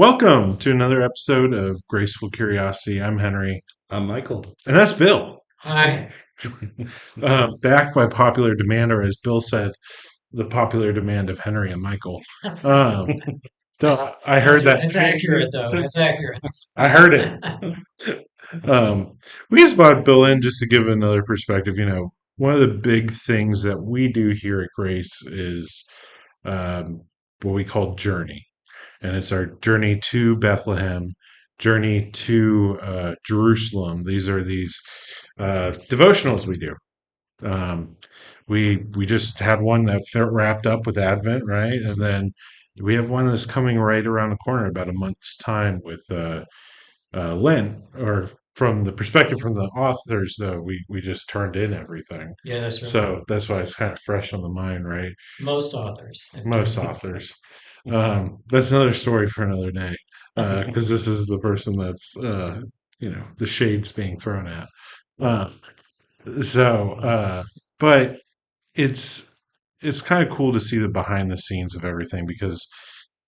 Welcome to another episode of Graceful Curiosity. I'm Henry, I'm Michael. and that's Bill. Hi. Back by popular demand, or as Bill said, the popular demand of Henry and Michael. Um, I heard that. That's accurate, though. That's accurate. I heard it. We just brought Bill in just to give another perspective. One of the big things that we do here at Grace is um, what we call journey. And it's our journey to Bethlehem, journey to Jerusalem. These are these devotionals we do. Um, we just had one that wrapped up with Advent, right? And then we have one that's coming right around the corner, about a month's time, with Lent. Or from the perspective from the authors, though, we just turned in everything, Yeah, that's right. so that's why it's kind of fresh on the mind, right? Most authors have Most turned. authors. That's another story for another day, because this is the person that's the shades being thrown at. Uh, so, but it's it's kind of cool to see the behind the scenes of everything, because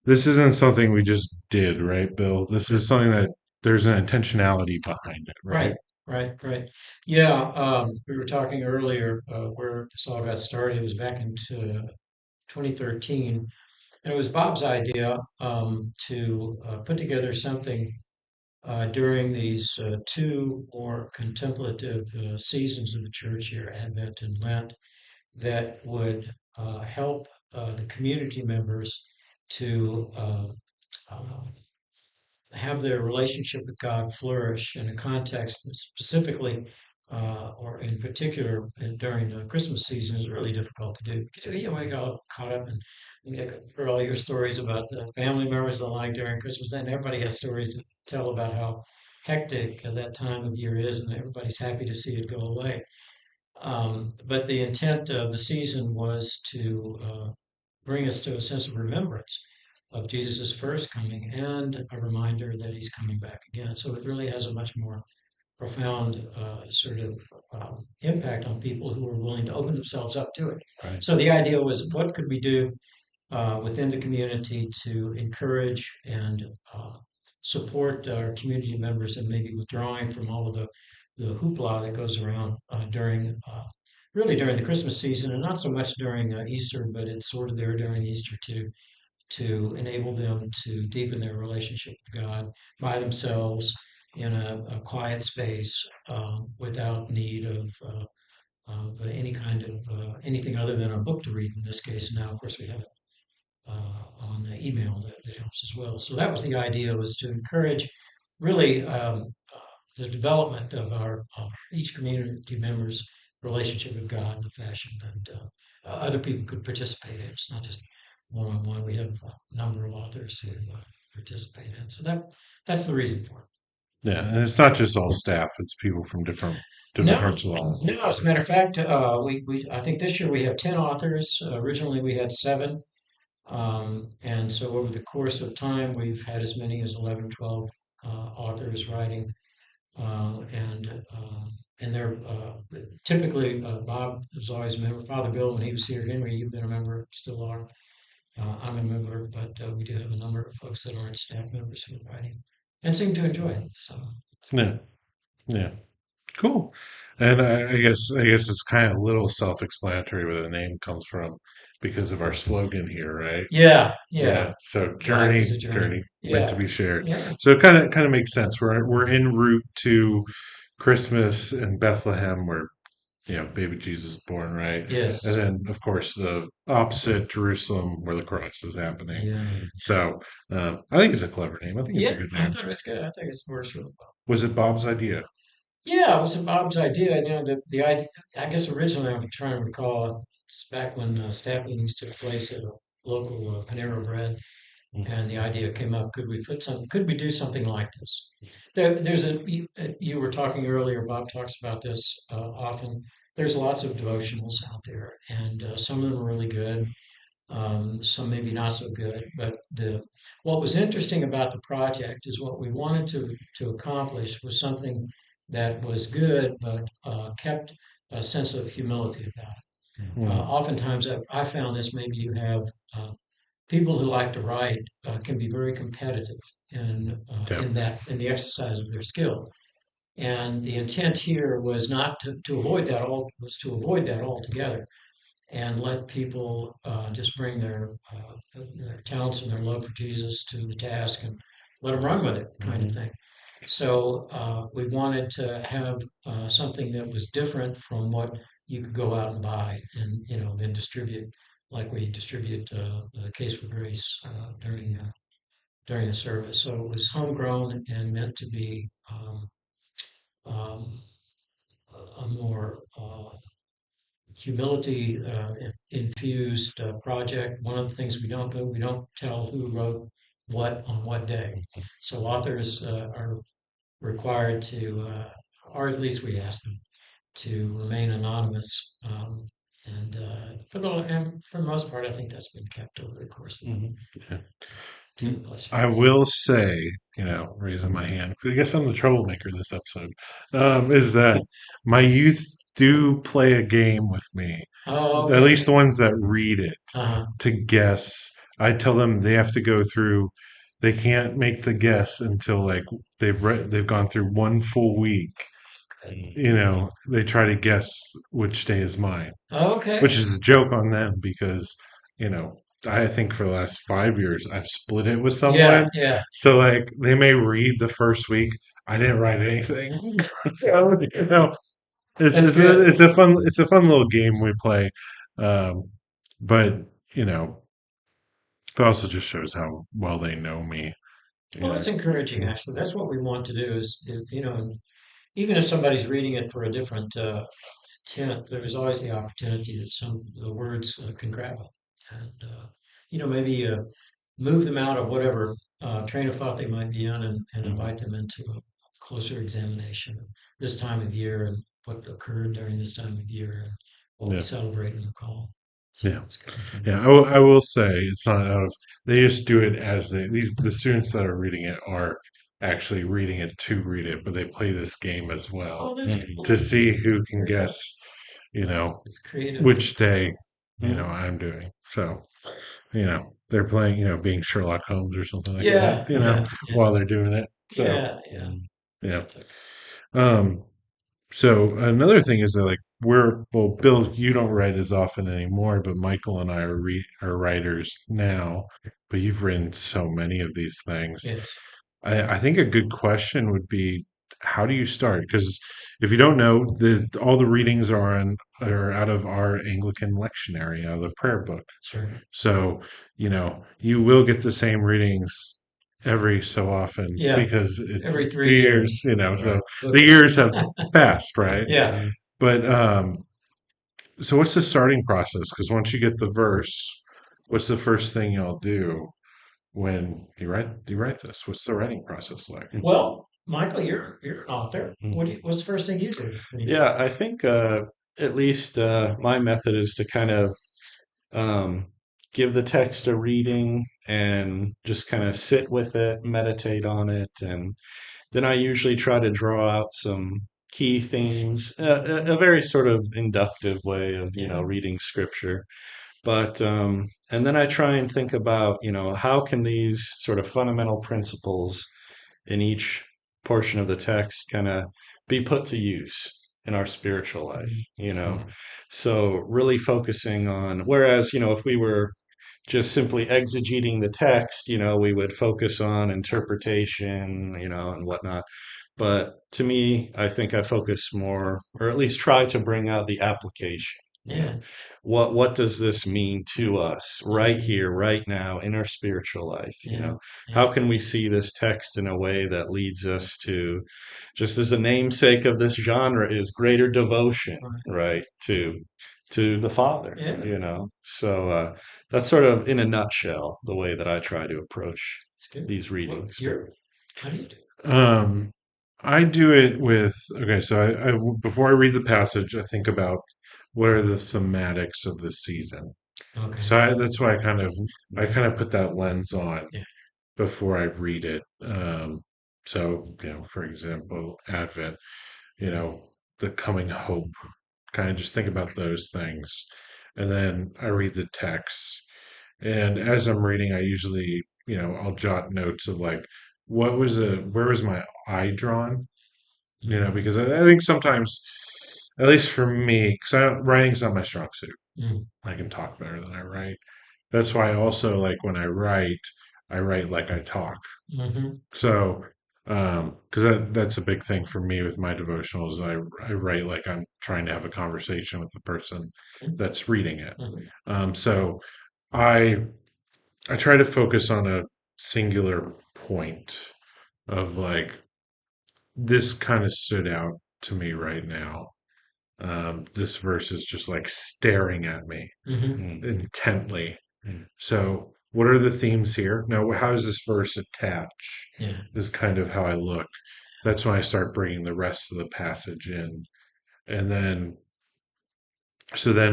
this isn't something we just did, right, Bill? This is something that there's an intentionality behind it, right? Right, right. Yeah, we were talking earlier where this all got started. It was back in 2013, and it was Bob's idea to put together something during these two more contemplative seasons of the church year, Advent and Lent, that would help the community members to uh, have their relationship with God flourish in a context that specifically or in particular during the Christmas season is really difficult to do. Because, we got all caught up and you heard all your stories about the family members that like during Christmas, and everybody has stories to tell about how hectic that time of year is, and everybody's happy to see it go away. But the intent of the season was to bring us to a sense of remembrance of Jesus' first coming and a reminder that he's coming back again. So it really has a much more profound sort of impact on people who are willing to open themselves up to it. Right. So the idea was, what could we do within the community to encourage and support our community members and maybe withdrawing from all of the hoopla that goes around during really during the Christmas season, and not so much during Easter, but it's sort of there during Easter too, to enable them to deepen their relationship with God by themselves in a quiet space without need of any kind of anything other than a book to read in this case. Now, of course, we have it on email that helps as well. So that was the idea, was to encourage really the development of our each community member's relationship with God in a fashion that other people could participate in. It's not just one on one. We have a number of authors who participate in it. So that's the reason for it. Yeah, and it's not just all staff; it's people from different No, parts of the. no. As a matter of fact, we I think this year we have 10 authors. Originally we had seven, and so over the course of time we've had as many as 11, 12 authors writing and they're typically Bob is always a member. Father Bill, when he was here, Henry, you've been a member, still are. I'm a member, but we do have a number of folks that aren't staff members who are writing and seem to enjoy it. So it's good. Yeah, yeah. Cool. And I guess it's kind of a little self-explanatory where the name comes from, because of our slogan here, right? Yeah, yeah. Yeah. So Life journey, is a journey. journey, meant to Yeah, be shared. yeah, So it kind of makes sense. We're en route to Christmas in Bethlehem, where baby Jesus is born, right? And yes, then of course the opposite, Jerusalem, where the cross is happening. yeah, So I think it's a clever name. I think it's a yeah. good I name. thought it was good. I think it works really well. Was it Bob's idea? Yeah, it was Bob's idea. The idea, I guess originally I'm trying to recall, it's back when staff meetings took place at a local Panera Bread, and the idea came up, could we do something like this? There's you were talking earlier, Bob talks about this often. There's lots of devotionals out there, and some of them are really good, some maybe not so good. But what was interesting about the project is what we wanted to accomplish was something that was good, but kept a sense of humility about it. Hmm. Oftentimes, I found this, maybe you have. Uh, people who like to write can be very competitive Yeah. in the exercise of their skill. And the intent here was not to avoid that all was to avoid that altogether and let people just bring their talents and their love for Jesus to the task and let them run with it, kind of Hmm. thing. So we wanted to have something that was different from what you could go out and buy and then distribute like we distribute the Case for Grace during the service. So it was homegrown and meant to be um, a more humility infused project. One of the things we don't do, we don't tell who wrote what on what day. So authors are required to, or at least we ask them to remain anonymous. And for the most part, I think that's been kept over the course of the Hmm. Yeah. 10 plus I years. will say, raising my hand, 'cause I guess I'm the troublemaker this episode, is that my youth do play a game with me, Oh, at okay. least the ones that read it, Uh-huh. to guess. I tell them they have to go through, they can't make the guess until like they've gone through one full week. Good. They try to guess which day is mine, which Okay. is a joke on them because, you know, I think for the last 5 years I've split it with Yeah, someone. yeah. So like they may read the first week. I didn't write anything. So, That's it's good. a fun little game we play. Um, but you know, it also just shows how well they know me. Well, Yeah. that's encouraging, actually. That's what we want to do is, even if somebody's reading it for a different intent, there's always the opportunity that some the words can grab them, and maybe move them out of whatever train of thought they might be in, and Mhm. invite them into a closer examination of this time of year and what occurred during this time of year and what we Yeah. celebrate and recall. So Yeah. it's good. Yeah, I will say it's not out of they just do it as the students that are reading it are actually reading it to read it, but they play this game as well Oh, that's to cool. see who can Very guess, cool. you know, It's creative. which day, Mhm. I'm doing. So, they're playing, being Sherlock Holmes or something like that, Yeah, yeah, yeah, while they're doing it. So, yeah, yeah. yeah. That's okay. Um, so another thing is that like well, Bill, you don't write as often anymore, but Michael and I are writers now. But you've written so many of these things. Yes. I think a good question would be, how do you start? Because if you don't know, all the readings are out of our Anglican lectionary, out of the prayer book. Sure. So, you will get the same readings every so often Yeah. because Every it's the 3 years. years, so Right. the Book. years have passed, right? Yeah. Mhm. But so what's the starting process? Because once you get the verse, what's the first thing y'all do when you write this? What's the writing process like? Well, Michael, you're an author. Mhm. What's the first thing you do when you Yeah, I think at least my method is to kind of um, give the text a reading and just kind of sit with it, meditate on it, and then I usually try to draw out some key themes, a very sort of inductive way of, yeah. reading scripture. But and then I try and think about, how can these sort of fundamental principles in each portion of the text kind of be put to use in our spiritual life, Mhm. you know? Mm. So really focusing on, whereas, if we were just simply exegeting the text, we would focus on interpretation, and whatnot. But to me, I think I focus more, or at least try to bring out the application. Yeah. What does this mean to us Yeah. right here, right now, in our spiritual life? Yeah. How Yeah. can we see this text in a way that leads us to, just as the namesake of this genre is greater devotion, Right. right, to the Father, Yeah. So that's sort of in a nutshell the way that I try to approach It's good. these Well, readings. how do you do Um, I do it with okay. So before I read the passage, I think about what are the thematics of the season. it? Okay. So that's why I kind of put that lens on Yeah. before I read it. So for example, Advent, the coming hope. Kind of just think about those things, and then I read the text, And as I'm reading, I usually, I'll jot notes of like, where was my eye drawn? Mhm. Because I think sometimes, at least for me, because writing's not my strong suit. Mm. I can talk better than I write. That's why I also like when I write like I talk. Mhm. So, because that's a big thing for me with my devotionals. I write like I'm trying to have a conversation with the person that's reading it. Mhm. So I I try to focus on a singular point of like this kind of stood out to me right now. This verse is just like staring at me Mhm. Mm, intently. mm, So, what are the themes here? Now, how does this verse attach? Yeah. Is kind of how I look. That's when I start bringing the rest of the passage in. And then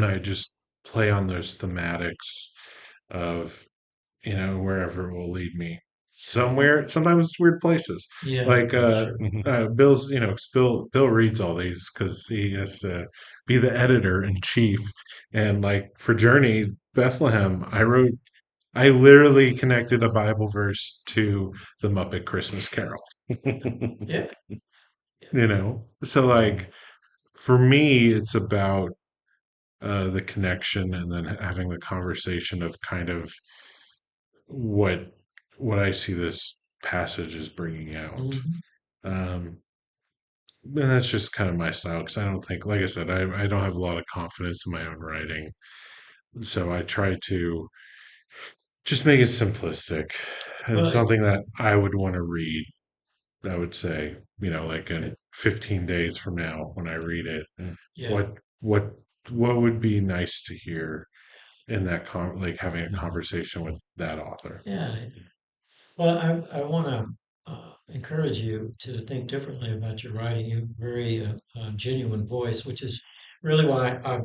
I just play on those thematics of, wherever it will lead me. Somewhere, sometimes it's weird places. Yeah. Like, Sure. mhm. Bill's, 'cause Bill reads all these because he has to be the editor in chief. And like for Journey Bethlehem, I literally connected a Bible verse to the Muppet Christmas Carol, Yeah. So like for me, it's about the connection and then having the conversation of kind of what what I see this passage is bringing out. Mhm. Um, and that's just kind of my style because I don't think, like I said, I don't have a lot of confidence in my own writing. So I try to just make it simplistic and Well, something that I would want to read. I would say, like okay. in 15 days from now when I read it, Mm. Yeah. what what what would be nice to hear in that like having a Mhm. conversation with that author. Yeah. Well, I want to encourage you to think differently about your writing. You have a very genuine voice, which is really why I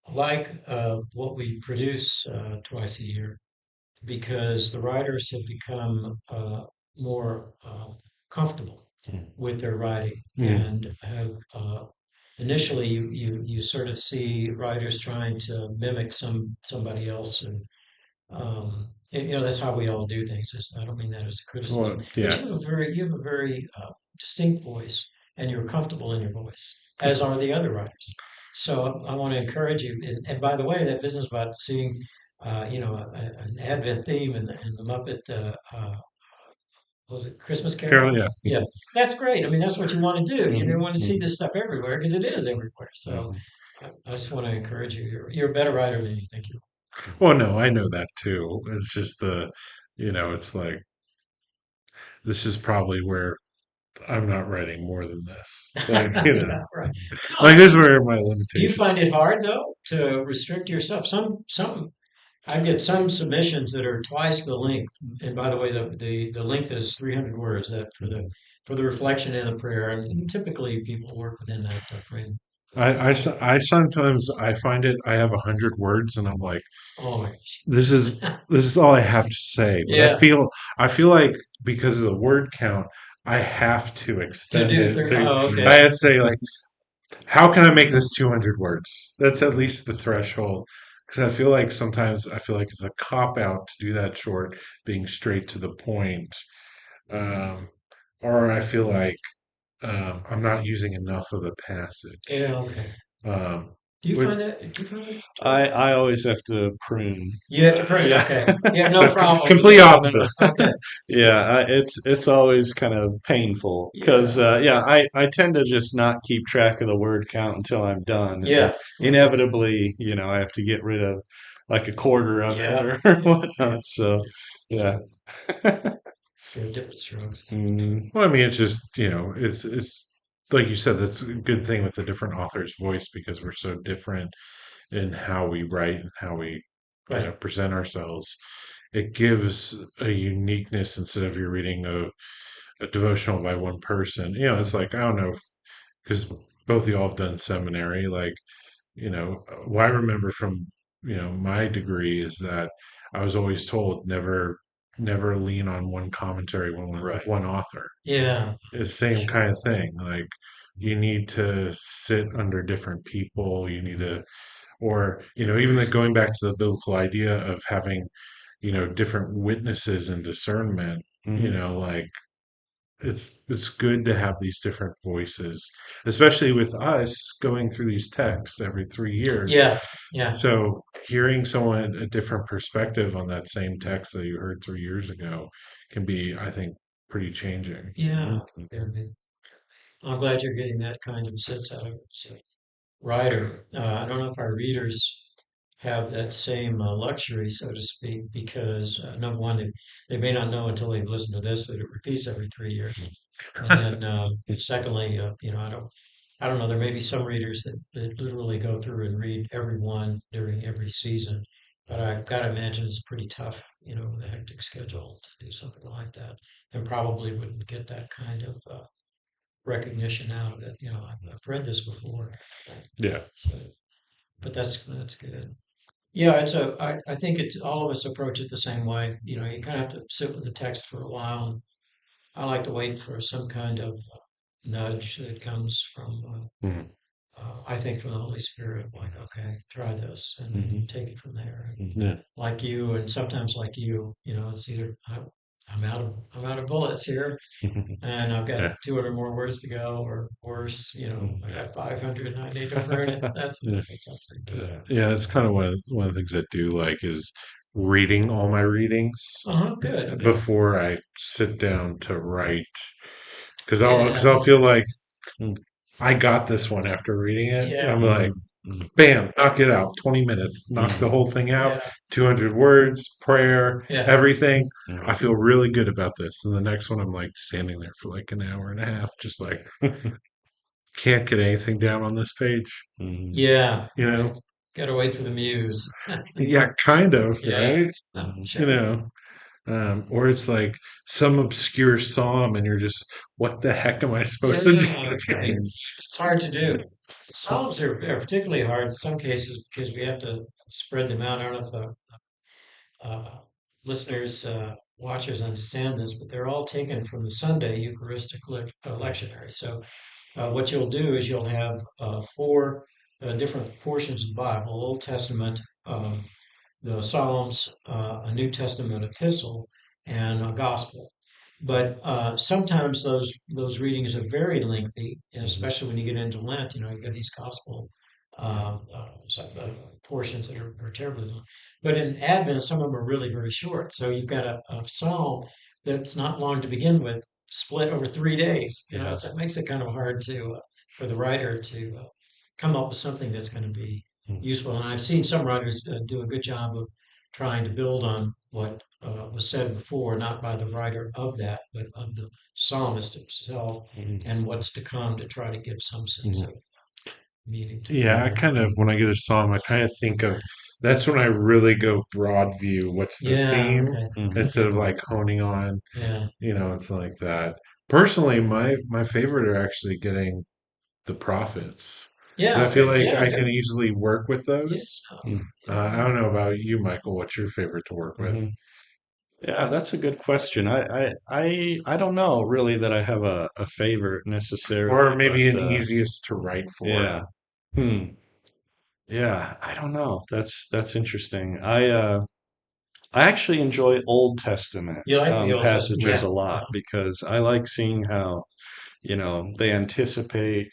like what we produce twice a year, because the writers have become more comfortable Mm. with their writing Mm. and have initially you sort of see writers trying to mimic somebody else and that's how we all do things. I don't mean that as a criticism, Well, but yeah. you have a very distinct voice, and you're comfortable in your voice, as are the other writers. So I want to encourage you. And by the way, that business about seeing, an Advent theme and the Muppet, what was it Christmas Carol, Carol? yeah. Yeah, that's great. I mean, that's what you want to do. You Mhm, want to see mhm, this stuff everywhere because it is everywhere. So mhm, I just want to encourage you. You're a better writer than you think you Well, no, I know that too. It's just it's like this is probably where I'm not writing more than this. Like, are. Yeah, right. like No, this is where my do you limitation. find it hard though to restrict yourself? Some I get some submissions that are twice the length. And by the way, the length is 300 words that mhm. for the reflection and the prayer. And typically people work within that frame. I sometimes I find it I have 100 words and I'm like, Oh my gosh. this is this is all I have to say. But Yeah, I feel like because of the word count, I have to to extend do it three. to Oh, I okay. have to say like how can I make this 200 words? That's at least the threshold. Because I feel like it's a cop out to do that short, being straight to the point. Um, or I feel like I'm not using enough of the passage. Yeah, okay. Um, Do you which, find that? Do you find that too? I always have to prune. You have to prune. Yeah. Okay. You have no so problem with complete that. opposite. Okay. So, Yeah, it's always kind of painful because yeah. yeah, I tend to just not keep track of the word count until I'm done, and then Yeah. Okay. inevitably, I have to get rid of like a quarter of it Yeah. or Yeah. Yeah. whatnot. So yeah. So it's for different strokes. Mm, Well, I mean, it's just it's like you said. That's a good thing with a different author's voice because we're so different in how we write and how we Right. present ourselves. It gives a uniqueness instead of you're reading a devotional by one person. It's like I don't know because both of y'all have done seminary. Like what I remember from my degree is that I was always told never lean on one commentary with right. one author. Yeah. It's the same Sure. kind of thing. Like you need to sit under different people. You need to or even that going back to the biblical idea of having different witnesses and discernment. Hmm. Like it's good to have these different voices, especially with us going through these texts every 3 years. Yeah, yeah, So hearing someone a different perspective on that same text that you heard 3 years ago can be, I think, pretty changing. yeah. Very good. I'm glad you're getting that kind of sense out of it. So, writer. I don't know if our readers have that same luxury, so to speak, because number one, they may not know until they've listened to this that it repeats every 3 years. And then, secondly, I don't know. There may be some readers that literally go through and read every one during every season, but I've got to imagine it's pretty tough, with a hectic schedule to do something like that, and probably wouldn't get that kind of recognition out of it. I've read this before, Yeah. so but that's good. Yeah, I think all of us approach it the same way. You kind of have to sit with the text for a while. And I like to wait for some kind of nudge that comes from, Mhm. I think from the Holy Spirit, like, okay, try this, and then Hmm. take it from there. And Hmm. Yeah. like you, and sometimes like you, it's either I'm out of bullets here, and I've got Yeah. 200 more words to go, or worse, I Yeah. got 500 and I need to prune it. That's Yeah. that's a tough thing to do. Yeah, it's kind of one of the things I do like is reading all my readings Uh-huh, good, good. before I sit down to write, because I'll Yes. feel like I got this one after reading it. I'm Yeah. like, bam, knock it out. 20 minutes, knock the whole thing out. Yeah. 200 words, prayer, Yeah. everything. I feel really good about this. And the next one, I'm like standing there for like an hour and a half, just like can't get anything down on this page. Yeah. You Right. know, Got to wait for the muse. yeah, kind of, Yeah. right? Oh, You sure. know, or it's like some obscure psalm, and you're just, what the heck am I supposed to do Yeah. with It's this? hard to do. Psalms are particularly hard in some cases because we have to spread them out. I don't know if the listeners, watchers understand this, but they're all taken from the Sunday Eucharistic lectionary. So what you'll do is you'll have four different portions of the Bible: Old Testament, the Psalms, a New Testament epistle, and a Gospel. But sometimes those readings are very lengthy, and especially when you get into Lent. You get these Gospel portions that are terribly long. But in Advent, some of them are really very short. So you've got a psalm that's not long to begin with, split over 3 days. Yeah. So it makes it kind of hard to for the writer to come up with something that's going to be useful. And I've seen some writers do a good job of trying to build on what was said before, not by the writer of that, but of the psalmist himself and what's to come, to try to give some sense of meaning to it. Yeah, I kind of, when I get a psalm, I kind of think of that's when I really go broad view. What's the Yeah, theme okay, instead okay, of like honing on, yeah, it's like that. Personally, my favorite are actually getting the prophets because yeah, I feel okay, like yeah, I can easily work with yeah, those. I don't know about you, Michael. What's your favorite to work with? Hmm. Yeah, that's a good question. I don't know really that I have a favorite Or necessarily, but maybe an easiest to write for? yeah. Hmm. Yeah, I don't know. That's interesting. I actually enjoy Old Testament you like the Old Testament, passages yeah, a lot because I like seeing how, they anticipate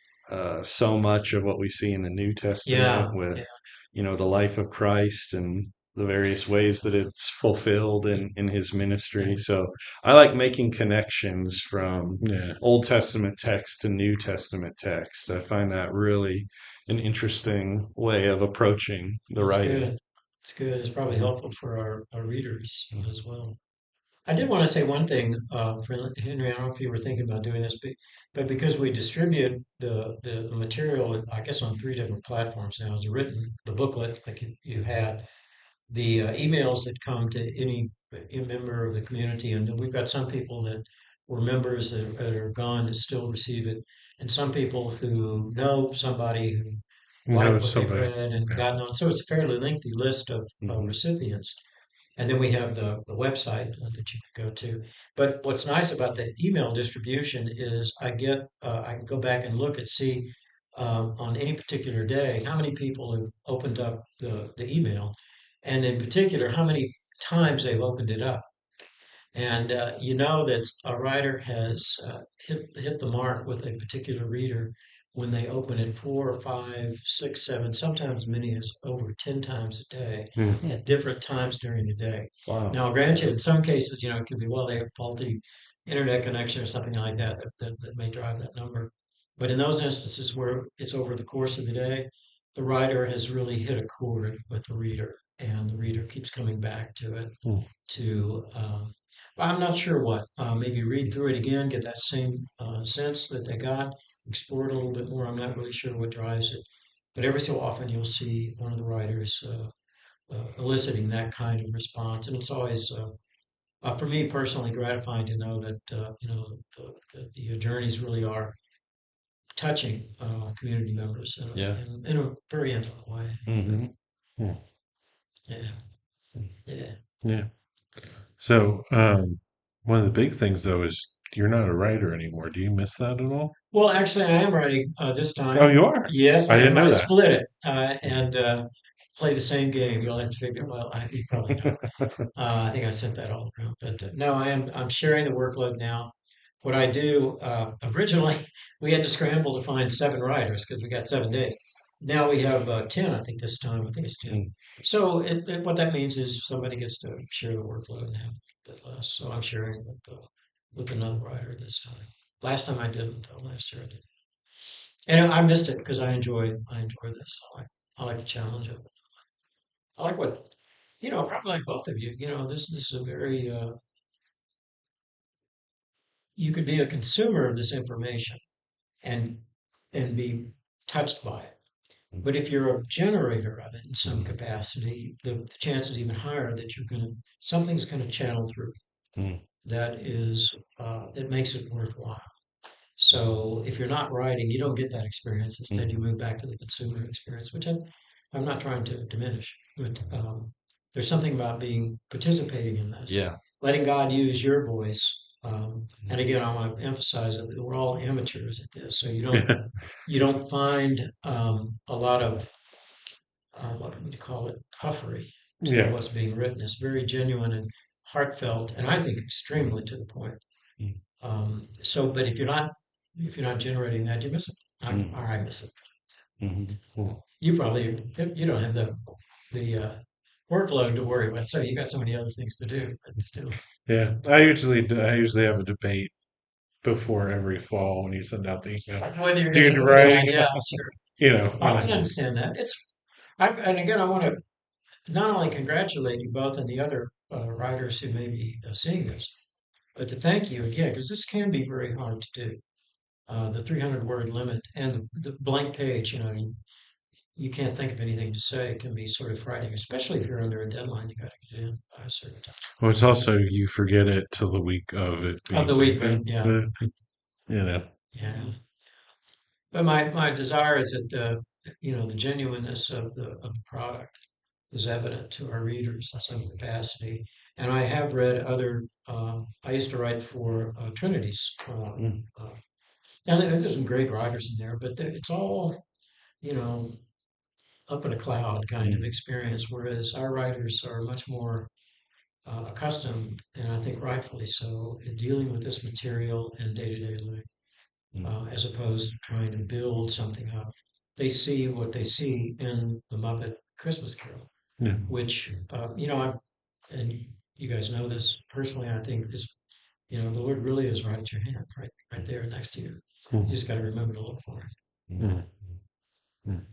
so much of what we see in the New Testament yeah, with, the life of Christ and the various ways that it's fulfilled in his yeah, ministry. So I like making connections from Yeah. Old Testament text to New Testament text. I find that really an interesting way of approaching the that's writing. good. It's good. It's probably Mhm. helpful for our readers Mhm. as well. I did want to say one thing, for Henry. I don't know if you were thinking about doing this, but because we distribute the material, I guess on three different platforms now, is written, the booklet like you had, the emails that come to any member of the community, and we've got some people that were members that are gone that still receive it, and some people who know somebody who Know liked what they've somebody. read and Yeah. gotten on. So it's a fairly lengthy list of Mhm. recipients. And then we have the website that you can go to. But what's nice about the email distribution is I can go back and look and see on any particular day, how many people have opened up the email, and in particular, how many times they've opened it up. And you know that a writer has hit the mark with a particular reader when they open it 4 or 5, 6, 7, sometimes many as over 10 times a day Mm. at different times during the day. Wow. Now, granted, in some cases, it could be, well, they have faulty internet connection or something like that may drive that number. But in those instances where it's over the course of the day, the writer has really hit a chord with the reader, and the reader keeps coming back to it Mm. to well, I'm not sure what. Maybe read through it again, get that same sense that they got, explore it a little bit more. I'm not really sure what drives it, but every so often you'll see one of the writers eliciting that kind of response, and it's always, for me personally, gratifying to know that the journeys really are touching community members Yeah. in a very intimate way. So, Hmm. Mm. yeah, yeah. Yeah. So, one of the big things though is you're not a writer anymore. Do you miss that at all? Well, actually, I am writing this Oh, time. you are. Yes, I I didn't am. know I that. split it and play the same game. You'll have to figure. Well, you probably know. I think I sent that all around. But no, I am. I'm sharing the workload now. What I do originally, we had to scramble to find 7 writers because we got 7 days. Now we have 10. I think this time. I think it's 10. So what that means is somebody gets to share the workload and have a bit less. So I'm sharing with another writer this time. Last time I didn't, though. Last year I did, and I missed it because I enjoy this. I like the challenge of it. I like what probably like both of you. This is a very you could be a consumer of this information and be touched by it. But if you're a generator of it in some capacity, the chance is even higher that something's gonna channel through that makes it worthwhile. So if you're not writing, you don't get that experience. Instead, you move back to the consumer experience, which I'm not trying to diminish, but there's something about participating in this, Yeah. letting God use your voice. And again, I want to emphasize that we're all amateurs at this, so you don't find a lot of what would you call it, puffery to Yeah. what's being written. It's very genuine and heartfelt, and I think extremely to the point. But if you're not generating that, you miss it. I miss it. Mm. You don't have the workload to worry about, so you got so many other things to do. But still, Yeah. I usually have a debate before every fall when you send out the email. whether you're going to Dude do it or not, writing, yeah, sure. and I can I, understand that. And again, I want to not only congratulate you both and the other writers who may be seeing this, but to thank you again because this can be very hard to do. The 300 word limit and the blank page. You can't think of anything to say. It can be sort of frightening, especially if you're under a deadline. You got to get it in by a certain time well, it's also you forget it till the week of it of being the week, right? due. Yeah, You know. yeah. But my desire is that the genuineness of the product is evident to our readers in some capacity. And I have read other. I used to write for Trinity's, uh, and there's some great writers in there, but it's all you know up in a cloud kind of experience, whereas our writers are much more accustomed, and I think rightfully so, in dealing with this material in day-to-day life, as opposed to trying to build something up. They see what they see in the Muppet Christmas Carol, Yeah. which and you guys know this personally. I think the Lord really is right at your hand, right there next to you. You Mm. just got to remember to look for Him. Mm. Mm.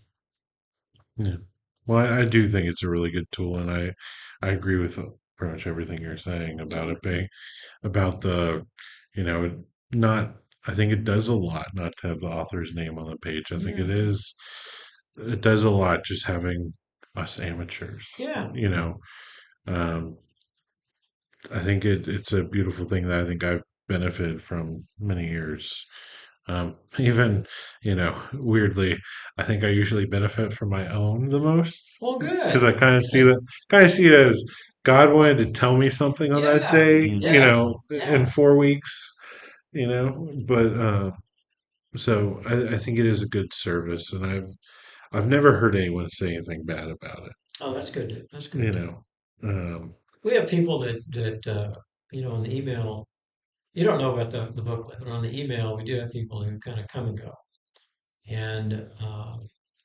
Yeah. Well, I do think it's a really good tool, and I agree with pretty much everything you're saying about it being about you know, not. I think it does a lot not to have the author's name on the page. I think Yeah, it does a lot just having us amateurs. yeah. You know, um, I think it's a beautiful thing that I think I've benefited from many years. Even, weirdly, I think I usually benefit from my own the most Well, because good. I Good. kind of see it as God wanted to tell me something on that Yeah, day, yeah, in yeah. 4 weeks, but So I think it is a good service, and I've never heard anyone say anything bad about it. Oh, that's good. That's You good. know, um, We have people on the email. You don't know about the booklet, but on the email, we do have people who kind of come and go. And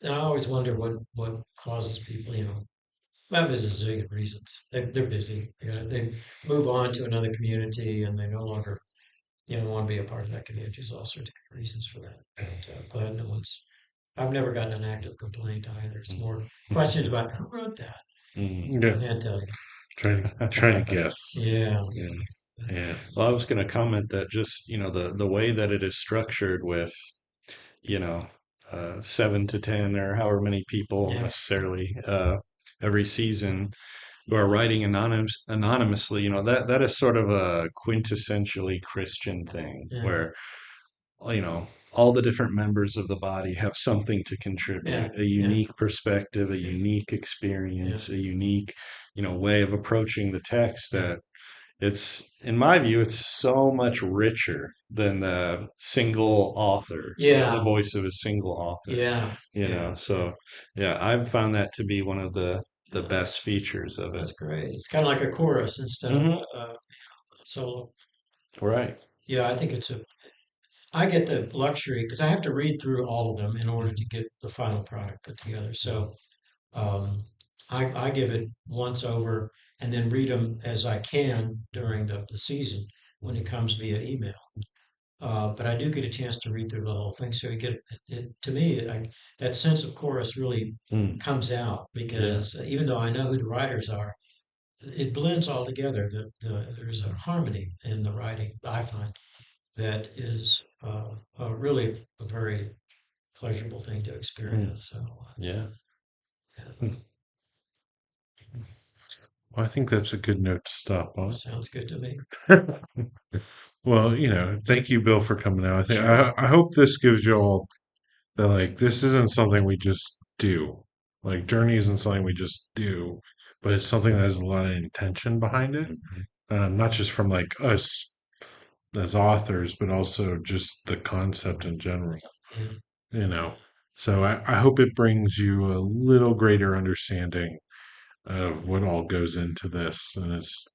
and I always wonder what causes people, well, there's a zillion reasons. They're busy. They move on to another community and they no longer, want to be a part of that community. There's all sorts of reasons for that. But no one's, I've never gotten an active complaint either. It's more questions about who wrote that. I yeah, can't tell you. trying to guess. Yeah. Yeah. Yeah, Well, I was going to comment that just, the way that it is structured with, you know, 7 to 10 or however many people Yeah. necessarily every season who are writing anonymously, that is sort of a quintessentially Christian thing Yeah. where, all the different members of the body have something to Yeah. contribute, a Yeah. unique perspective, a Yeah. unique Yeah. experience, a unique, way of approaching the text Yeah. that it's, in my view, it's so much richer than the single author, the Yeah. voice of a single author, Yeah. Yeah. Yeah. So, yeah, I've found that to be one of the Yeah. best features of it. That's great. It's kind of like a chorus instead of Hmm. a solo. Right. Yeah, I think I get the luxury because I have to read through all of them in order to Mhm. get the final product put together. Mhm. So um, I give it once over and then read them as I can during the season when it comes via email. But I do get a chance to read through the whole thing. So you get to me, that sense of chorus really Mm. comes out Yeah. because even though I know who the writers are, it blends all together. There's a harmony in the writing, I find, that is really a very pleasurable thing to Mm. experience. So, Yeah. yeah, Mm. well, I think that's a good note to stop on. sounds good to me. Well, thank you, Bill, for coming out. I think Sure. I hope this gives you all that like this isn't something we just do. Like Journey isn't something we just do, but it's something that has a lot of intention behind it. Mhm. Not just from like us as authors, but also just the concept in general. Yeah. You know, so I hope it brings you a little greater understanding of what all goes into this, and it's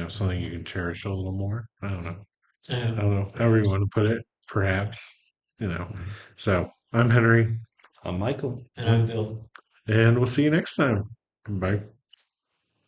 something you can cherish a little more. I don't know. I don't know, however you Perhaps. want to put it, Yeah. perhaps, you know. Mhm. So I'm Henry, Michael. And I'm Bill. and we'll see you next time. Bye.